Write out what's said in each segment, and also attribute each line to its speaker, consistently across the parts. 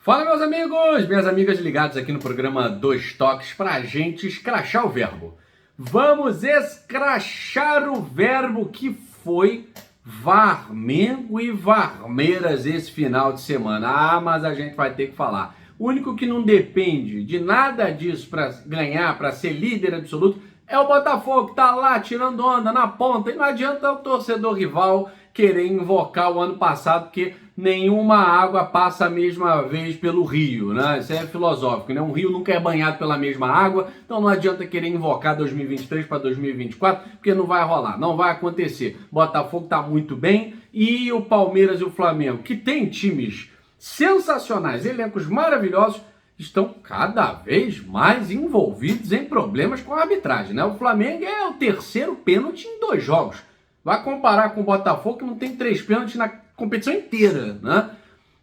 Speaker 1: Fala, meus amigos, minhas amigas ligados aqui no programa Dois Toques para a gente escrachar o verbo. Vamos escrachar o verbo que foi Varmengo e Varmeiras esse final de semana. Mas a gente vai ter que falar. O único que não depende de nada disso para ganhar, para ser líder absoluto, é o Botafogo, que tá lá tirando onda na ponta. E não adianta o torcedor rival querer invocar o ano passado, porque nenhuma água passa a mesma vez pelo rio, né? Isso é filosófico, né? Um rio nunca é banhado pela mesma água, então não adianta querer invocar 2023 para 2024, porque não vai rolar, não vai acontecer. Botafogo tá muito bem e o Palmeiras e o Flamengo, que tem times sensacionais, elencos maravilhosos, estão cada vez mais envolvidos em problemas com a arbitragem, né? O Flamengo é o terceiro pênalti em 2 jogos. Vai comparar com o Botafogo, que não tem 3 pênaltis na competição inteira, né?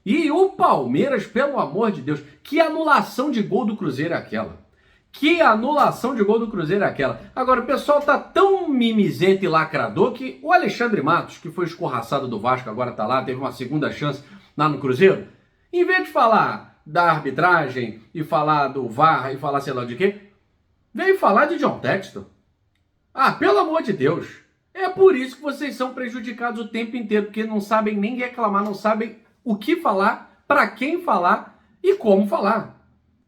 Speaker 1: E o Palmeiras, pelo amor de Deus, que anulação de gol do Cruzeiro é aquela? Que anulação de gol do Cruzeiro é aquela? Agora, o pessoal tá tão mimizento e lacrador que o Alexandre Matos, que foi escorraçado do Vasco, agora tá lá, teve uma segunda chance lá no Cruzeiro, em vez de falar da arbitragem e falar do VAR e falar sei lá de quê, veio falar de John Textor. Pelo amor de Deus. É por isso que vocês são prejudicados o tempo inteiro, porque não sabem nem reclamar, não sabem o que falar, para quem falar e como falar.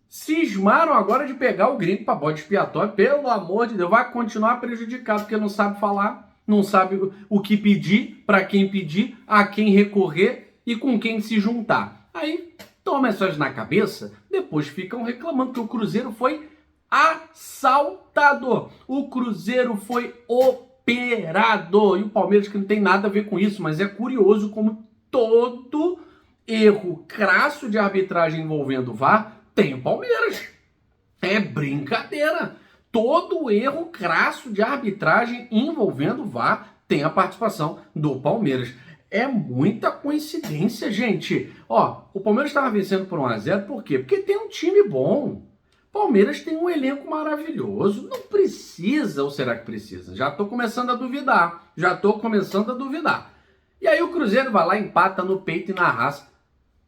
Speaker 1: Cismaram agora de pegar o gringo para bode expiatório, pelo amor de Deus, vai continuar prejudicado, porque não sabe falar, não sabe o que pedir, para quem pedir, a quem recorrer e com quem se juntar. Aí toma essas na cabeça, depois ficam reclamando que o Cruzeiro foi assaltado, o Cruzeiro foi operado, e o Palmeiras, que não tem nada a ver com isso, mas é curioso como todo erro crasso de arbitragem envolvendo o VAR tem o Palmeiras. É brincadeira. Todo erro crasso de arbitragem envolvendo o VAR tem a participação do Palmeiras. É muita coincidência, gente. O Palmeiras estava vencendo por 1-0, por quê? Porque tem um time bom. Palmeiras tem um elenco maravilhoso. Não precisa, ou será que precisa? Já estou começando a duvidar. E aí o Cruzeiro vai lá, empata no peito e na raça.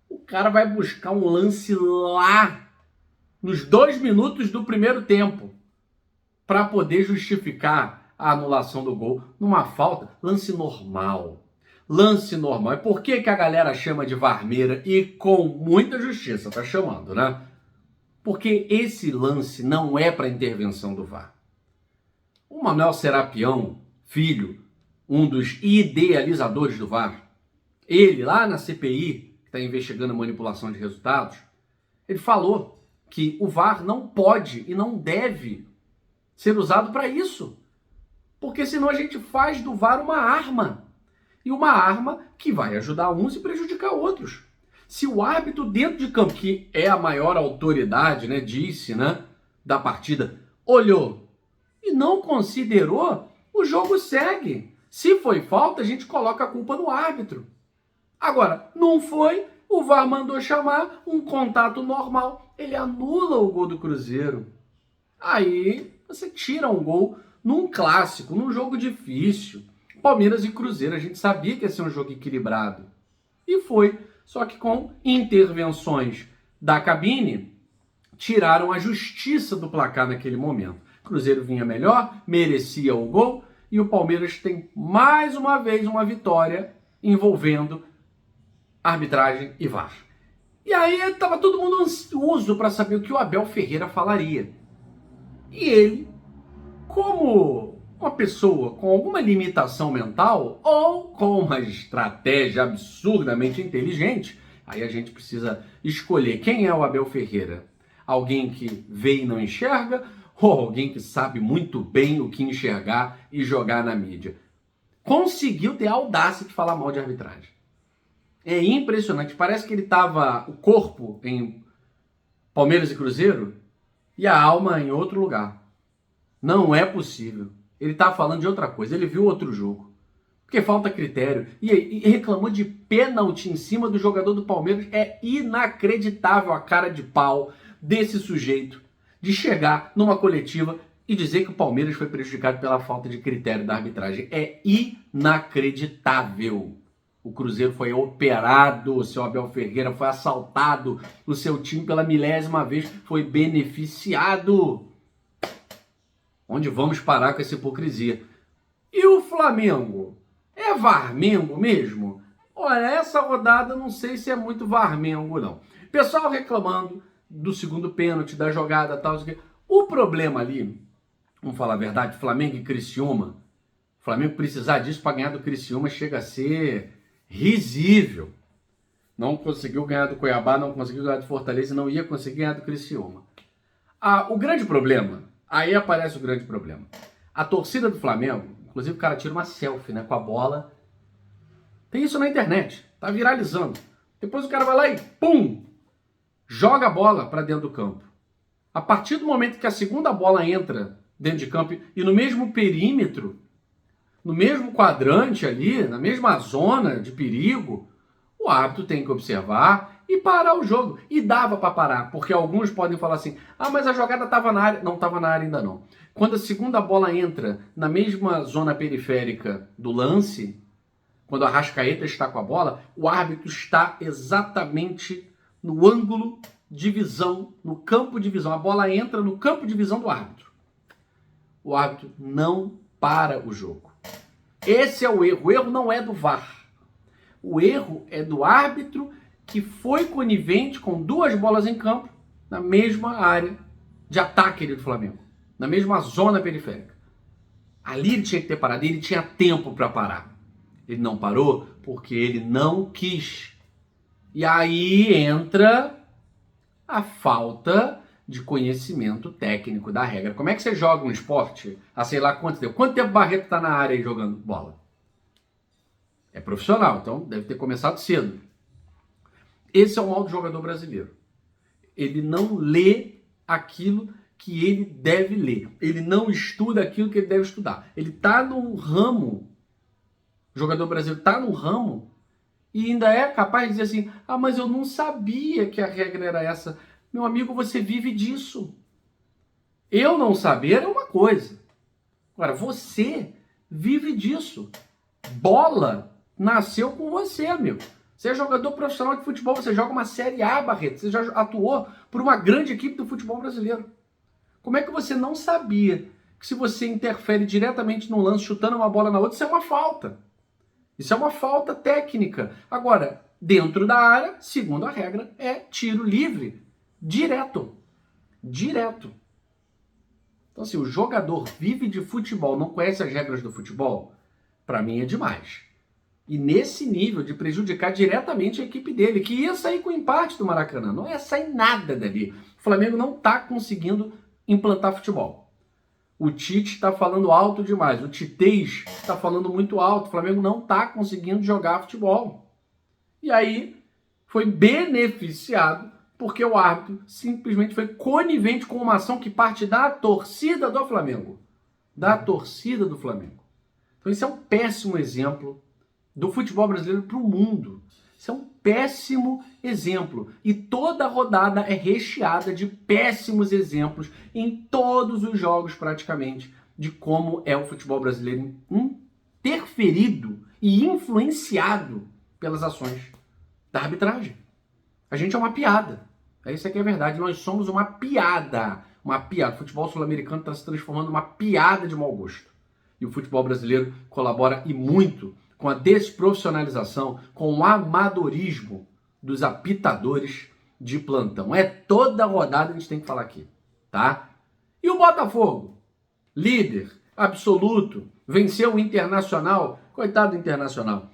Speaker 1: O cara vai buscar um lance lá, nos 2 minutos do primeiro tempo, para poder justificar a anulação do gol numa falta. Lance normal. E por que a galera chama de Varmeira? E com muita justiça tá chamando, né? Porque esse lance não é para intervenção do VAR. O Manuel Serapião, filho, um dos idealizadores do VAR, ele lá na CPI, que está investigando manipulação de resultados, ele falou que o VAR não pode e não deve ser usado para isso. Porque senão a gente faz do VAR uma arma. E uma arma que vai ajudar uns e prejudicar outros. Se o árbitro dentro de campo, que é a maior autoridade, disse, da partida, olhou e não considerou, o jogo segue. Se foi falta, a gente coloca a culpa no árbitro. Agora, não foi, o VAR mandou chamar, um contato normal, ele anula o gol do Cruzeiro. Aí você tira um gol num clássico, num jogo difícil. Palmeiras e Cruzeiro, a gente sabia que ia ser um jogo equilibrado. E foi. Só que com intervenções da cabine, tiraram a justiça do placar naquele momento. O Cruzeiro vinha melhor, merecia o gol, e o Palmeiras tem mais uma vez uma vitória envolvendo arbitragem e VAR. E aí estava todo mundo ansioso para saber o que o Abel Ferreira falaria. E ele, como uma pessoa com alguma limitação mental ou com uma estratégia absurdamente inteligente, aí a gente precisa escolher quem é o Abel Ferreira. Alguém que vê e não enxerga ou alguém que sabe muito bem o que enxergar e jogar na mídia. Conseguiu ter a audácia de falar mal de arbitragem. É impressionante. Parece que ele estava o corpo em Palmeiras e Cruzeiro e a alma em outro lugar. Não é possível. Ele tá falando de outra coisa, ele viu outro jogo. Porque falta critério. E reclamou de pênalti em cima do jogador do Palmeiras. É inacreditável a cara de pau desse sujeito de chegar numa coletiva e dizer que o Palmeiras foi prejudicado pela falta de critério da arbitragem. É inacreditável. O Cruzeiro foi operado, o seu Abel Ferreira foi assaltado, o seu time pela milésima vez foi beneficiado. Onde vamos parar com essa hipocrisia? E o Flamengo? É Varmengo mesmo? Olha, essa rodada não sei se é muito Varmengo, não. Pessoal reclamando do segundo pênalti, da jogada e tal. O problema ali, vamos falar a verdade, Flamengo e Criciúma, o Flamengo precisar disso para ganhar do Criciúma chega a ser risível. Não conseguiu ganhar do Cuiabá, não conseguiu ganhar do Fortaleza, não ia conseguir ganhar do Criciúma. O grande problema, aí aparece o grande problema. A torcida do Flamengo, inclusive o cara tira uma selfie, né, com a bola. Tem isso na internet, tá viralizando. Depois o cara vai lá e pum, joga a bola para dentro do campo. A partir do momento que a segunda bola entra dentro de campo e no mesmo perímetro, no mesmo quadrante ali, na mesma zona de perigo, o árbitro tem que observar e parar o jogo. E dava para parar, porque alguns podem falar assim, mas a jogada estava na área. Não estava na área ainda não. Quando a segunda bola entra na mesma zona periférica do lance, quando a Arrascaeta está com a bola, o árbitro está exatamente no ângulo de visão, no campo de visão. A bola entra no campo de visão do árbitro. O árbitro não para o jogo. Esse é o erro. O erro não é do VAR. O erro é do árbitro que foi conivente com duas bolas em campo na mesma área de ataque do Flamengo, na mesma zona periférica. Ali ele tinha que ter parado, ele tinha tempo para parar. Ele não parou porque ele não quis. E aí entra a falta de conhecimento técnico da regra. Como é que você joga um esporte há sei lá quanto tempo? Quanto tempo o Barreto está na área aí jogando bola? É profissional, então deve ter começado cedo. Esse é o mal do jogador brasileiro. Ele não lê aquilo que ele deve ler. Ele não estuda aquilo que ele deve estudar. Ele está no ramo, o jogador brasileiro está no ramo e ainda é capaz de dizer assim, mas eu não sabia que a regra era essa. Meu amigo, você vive disso. Eu não saber é uma coisa. Agora, você vive disso. Bola nasceu com você, amigo. Você é jogador profissional de futebol, você joga uma Série A, Barreto. Você já atuou por uma grande equipe do futebol brasileiro. Como é que você não sabia que se você interfere diretamente num lance chutando uma bola na outra, isso é uma falta? Isso é uma falta técnica. Agora, dentro da área, segundo a regra, é tiro livre. Direto. Então, assim, o jogador vive de futebol, não conhece as regras do futebol, para mim é demais. E nesse nível de prejudicar diretamente a equipe dele, que ia sair com empate do Maracanã, não ia sair nada dali. O Flamengo não está conseguindo implantar futebol. O Tite está falando alto demais, o Titez está falando muito alto, o Flamengo não está conseguindo jogar futebol. E aí foi beneficiado porque o árbitro simplesmente foi conivente com uma ação que parte da torcida do Flamengo. Da torcida do Flamengo. Então isso é um péssimo exemplo do futebol brasileiro para o mundo. Isso é um péssimo exemplo. E toda rodada é recheada de péssimos exemplos em todos os jogos praticamente de como é o futebol brasileiro interferido e influenciado pelas ações da arbitragem. A gente é uma piada. Isso aqui é verdade. Nós somos uma piada. Uma piada. O futebol sul-americano está se transformando numa piada de mau gosto. E o futebol brasileiro colabora e muito com a desprofissionalização, com o amadorismo dos apitadores de plantão. É toda rodada a gente tem que falar aqui, tá? E o Botafogo? Líder absoluto, venceu o Internacional. Coitado do Internacional.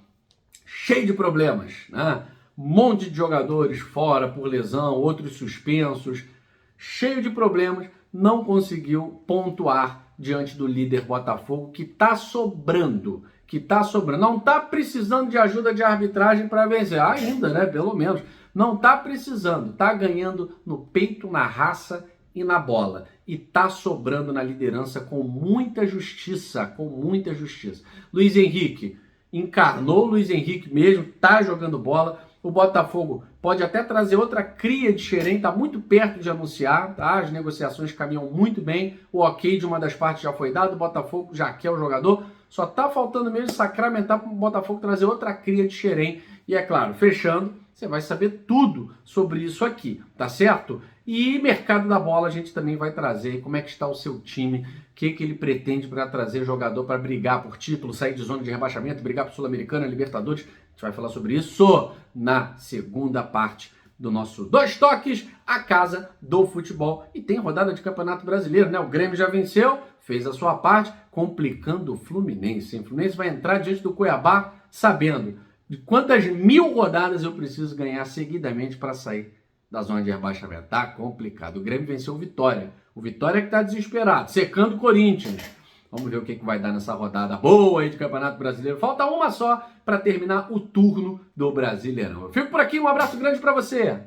Speaker 1: Cheio de problemas, né? Um monte de jogadores fora por lesão, outros suspensos, cheio de problemas, não conseguiu pontuar diante do líder Botafogo, que está sobrando, não está precisando de ajuda de arbitragem para vencer, ainda, né, pelo menos, não está precisando, está ganhando no peito, na raça e na bola, e está sobrando na liderança com muita justiça, Luiz Henrique encarnou Luiz Henrique mesmo, está jogando bola. O Botafogo pode até trazer outra cria de Xerém, está muito perto de anunciar, tá? As negociações caminham muito bem, o ok de uma das partes já foi dado, o Botafogo já quer o jogador, Só tá faltando mesmo sacramentar para o Botafogo trazer outra cria de Xerém. E é claro, fechando, você vai saber tudo sobre isso aqui, tá certo? E mercado da bola a gente também vai trazer como é que está o seu time, o que ele pretende para trazer jogador para brigar por título, sair de zona de rebaixamento, brigar por Sul-Americana, Libertadores. A gente vai falar sobre isso na segunda parte do nosso Dois Toques, a casa do futebol. E tem rodada de Campeonato Brasileiro, né? O Grêmio já venceu, fez a sua parte, complicando o Fluminense. O Fluminense vai entrar diante do Cuiabá sabendo de quantas 1000 rodadas eu preciso ganhar seguidamente para sair da zona de rebaixamento. Tá complicado. O Grêmio venceu o Vitória. O Vitória que tá desesperado, secando o Corinthians. Vamos ver o que vai dar nessa rodada boa aí de Campeonato Brasileiro. Falta uma só para terminar o turno do Brasileirão. Eu fico por aqui, um abraço grande para você.